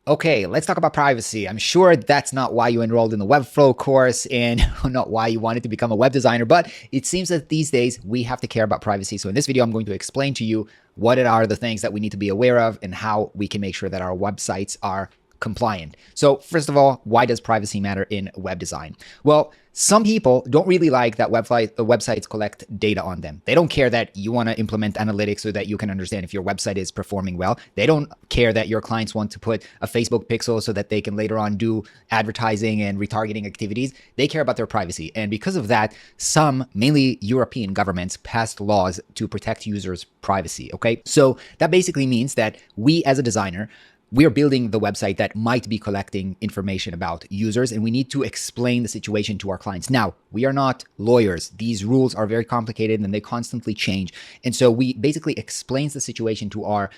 Okay, let's talk about privacy. I'm sure that's not why you enrolled in the Webflow course and not why you wanted to become a web designer, but it seems that these days we have to care about privacy. So in this video, I'm going to explain to you what are the things that we need to be aware of and how we can make sure that our websites are compliant. So first of all, why does privacy matter in web design? Well, some people don't really like that websites collect data on them. They don't care that you want to implement analytics so that you can understand if your website is performing well. They don't care that your clients want to put a Facebook pixel so that they can later on do advertising and retargeting activities. They care about their privacy. And because of that, some, mainly European governments, passed laws to protect users' privacy. Okay. So that basically means that we as a designer, we are building the website that might be collecting information about users, and we need to explain the situation to our clients. Now, we are not lawyers. These rules are very complicated and they constantly change. And so we basically explain the situation to our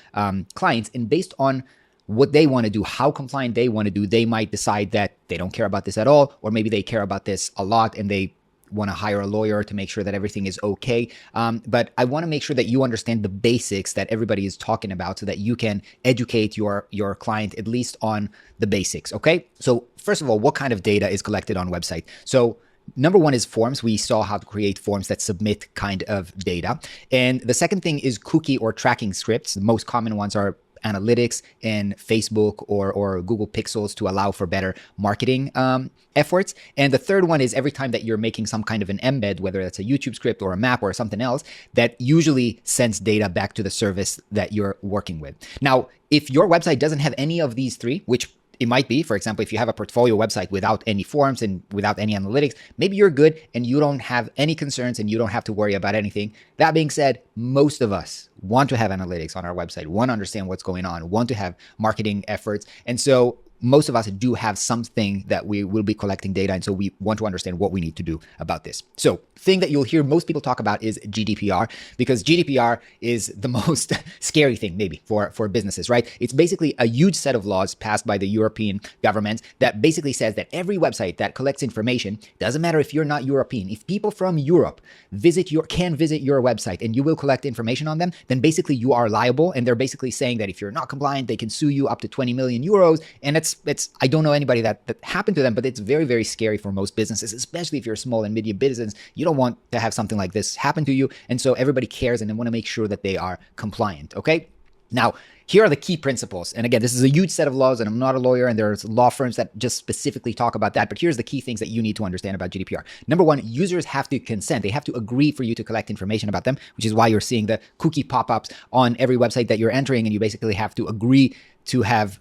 clients, and based on what they want to do, how compliant they want to do, they might decide that they don't care about this at all, or maybe they care about this a lot and they want to hire a lawyer to make sure that everything is okay. But I want to make sure that you understand the basics that everybody is talking about so that you can educate your client at least on the basics. Okay. So first of all, what kind of data is collected on website? So number one is forms. We saw how to create forms that submit kind of data. And the second thing is cookie or tracking scripts. The most common ones are analytics and Facebook or Google Pixels to allow for better marketing efforts. And the third one is every time that you're making some kind of an embed, whether that's a YouTube script or a map or something else, that usually sends data back to the service that you're working with. Now, if your website doesn't have any of these three, which it might be, for example, if you have a portfolio website without any forms and without any analytics, maybe you're good and you don't have any concerns and you don't have to worry about anything. That being said, most of us want to have analytics on our website, want to understand what's going on, want to have marketing efforts. And so most of us do have something that we will be collecting data. And so we want to understand what we need to do about this. So thing that you'll hear most people talk about is GDPR, because GDPR is the most scary thing maybe for businesses, right? It's basically a huge set of laws passed by the European governments that basically says that every website that collects information, doesn't matter if you're not European, if people from Europe can visit your website and you will collect information on them, then basically you are liable. And they're basically saying that if you're not compliant, they can sue you up to 20 million euros. And it's I don't know anybody that happened to them, but it's very, very scary for most businesses, especially if you're a small and medium business. You don't want to have something like this happen to you. And so everybody cares and they want to make sure that they are compliant. Okay. Now, here are the key principles. And again, this is a huge set of laws and I'm not a lawyer and there's law firms that just specifically talk about that. But here's the key things that you need to understand about GDPR. Number one, users have to consent. They have to agree for you to collect information about them, which is why you're seeing the cookie pop-ups on every website that you're entering. And you basically have to agree to have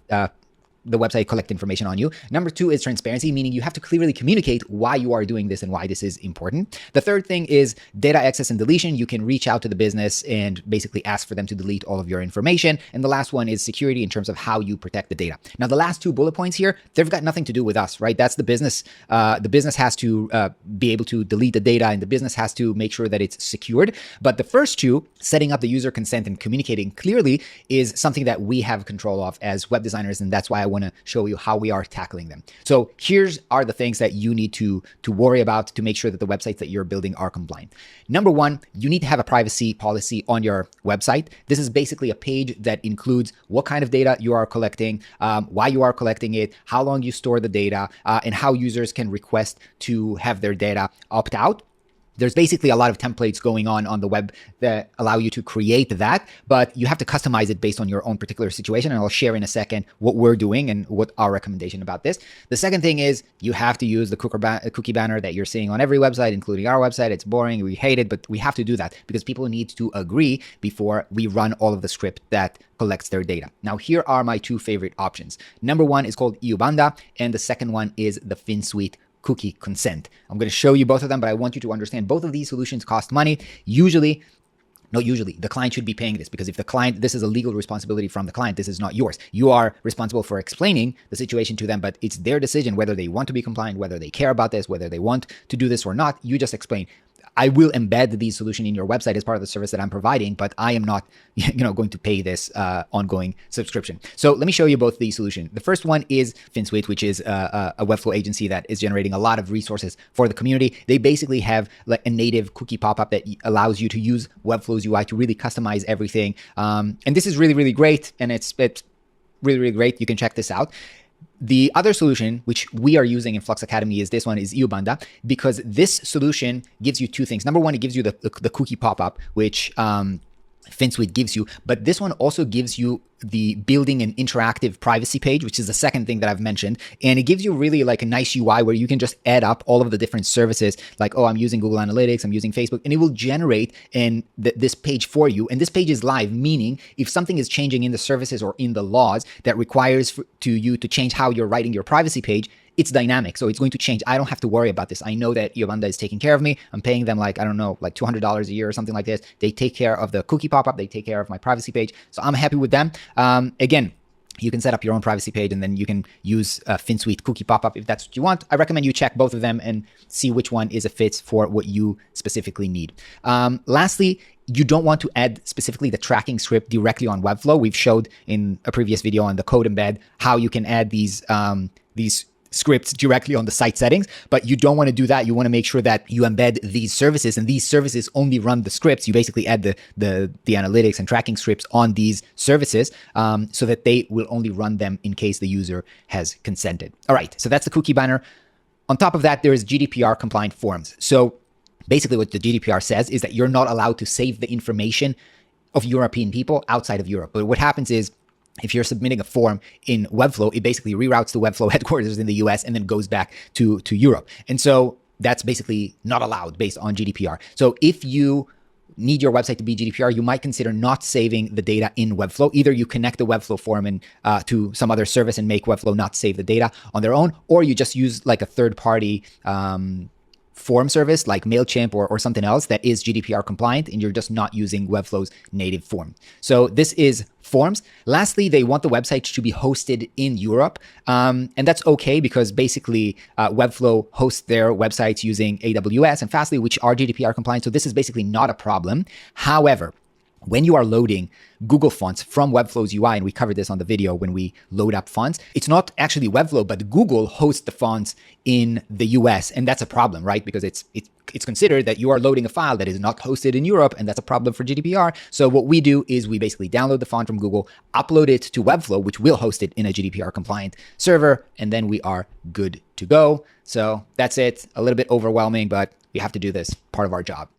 the website collect information on you. Number two is transparency, meaning you have to clearly communicate why you are doing this and why this is important. The third thing is data access and deletion. You can reach out to the business and basically ask for them to delete all of your information. And the last one is security in terms of how you protect the data. Now, the last two bullet points here, they've got nothing to do with us, right? That's the business. The business has to be able to delete the data and the business has to make sure that it's secured. But the first two, setting up the user consent and communicating clearly, is something that we have control of as web designers. And that's why I want to show you how we are tackling them. So here's are the things that you need to worry about to make sure that the websites that you're building are compliant. Number one, you need to have a privacy policy on your website. This is basically a page that includes what kind of data you are collecting, why you are collecting it, how long you store the data, and how users can request to have their data opt out. There's basically a lot of templates going on the web that allow you to create that, but you have to customize it based on your own particular situation. And I'll share in a second what we're doing and what our recommendation about this. The second thing is you have to use the cookie banner that you're seeing on every website, including our website. It's boring. We hate it, but we have to do that because people need to agree before we run all of the script that collects their data. Now, here are my two favorite options. Number one is called EUBanda, and the second one is the FinSuite cookie consent. I'm going to show you both of them, but I want you to understand both of these solutions cost money. Not usually, the client should be paying this because if the client, this is a legal responsibility from the client, this is not yours. You are responsible for explaining the situation to them, but it's their decision whether they want to be compliant, whether they care about this, whether they want to do this or not. You just explain. I will embed these solution in your website as part of the service that I'm providing, but I am not, going to pay this ongoing subscription. So let me show you both these solutions. The first one is FinSuite, which is a Webflow agency that is generating a lot of resources for the community. They basically have like a native cookie pop-up that allows you to use Webflow's UI to really customize everything. And this is really, really great. And it's really, really great. You can check this out. The other solution, which we are using in Flux Academy, is this one, is Iubanda, because this solution gives you two things. Number one, it gives you the cookie pop-up, which FinSuite gives you, but this one also gives you the building an interactive privacy page, which is the second thing that I've mentioned. And it gives you really like a nice UI where you can just add up all of the different services, like, oh, I'm using Google Analytics, I'm using Facebook, and it will generate this page for you. And this page is live, meaning if something is changing in the services or in the laws that requires you to change how you're writing your privacy page, it's dynamic. So it's going to change. I don't have to worry about this. I know that Iubanda is taking care of me. I'm paying them like, I don't know, like $200 a year or something like this. They take care of the cookie pop-up. They take care of my privacy page. So I'm happy with them. Again, you can set up your own privacy page and then you can use FinSuite cookie pop-up if that's what you want. I recommend you check both of them and see which one is a fit for what you specifically need. Lastly, you don't want to add specifically the tracking script directly on Webflow. We've showed in a previous video on the code embed how you can add these scripts directly on the site settings, but you don't want to do that. You want to make sure that you embed these services, and these services only run the scripts. You basically add the analytics and tracking scripts on these services so that they will only run them in case the user has consented. All right, so that's the cookie banner. On top of that, there is GDPR compliant forms. So basically what the GDPR says is that you're not allowed to save the information of European people outside of Europe. But what happens is, if you're submitting a form in Webflow, it basically reroutes to Webflow headquarters in the US and then goes back to Europe. And so that's basically not allowed based on GDPR. So if you need your website to be GDPR, you might consider not saving the data in Webflow. Either you connect the Webflow form to some other service and make Webflow not save the data on their own, or you just use like a third-party form service like MailChimp or something else that is GDPR compliant, and you're just not using Webflow's native form. So this is forms. Lastly, they want the website to be hosted in Europe. And that's okay because basically Webflow hosts their websites using AWS and Fastly, which are GDPR compliant. So this is basically not a problem. However, when you are loading Google fonts from Webflow's UI, and we covered this on the video when we load up fonts, it's not actually Webflow, but Google hosts the fonts in the US. And that's a problem, right? Because it's considered that you are loading a file that is not hosted in Europe, and that's a problem for GDPR. So what we do is we basically download the font from Google, upload it to Webflow, which will host it in a GDPR compliant server, and then we are good to go. So that's it. A little bit overwhelming, but we have to do this, part of our job.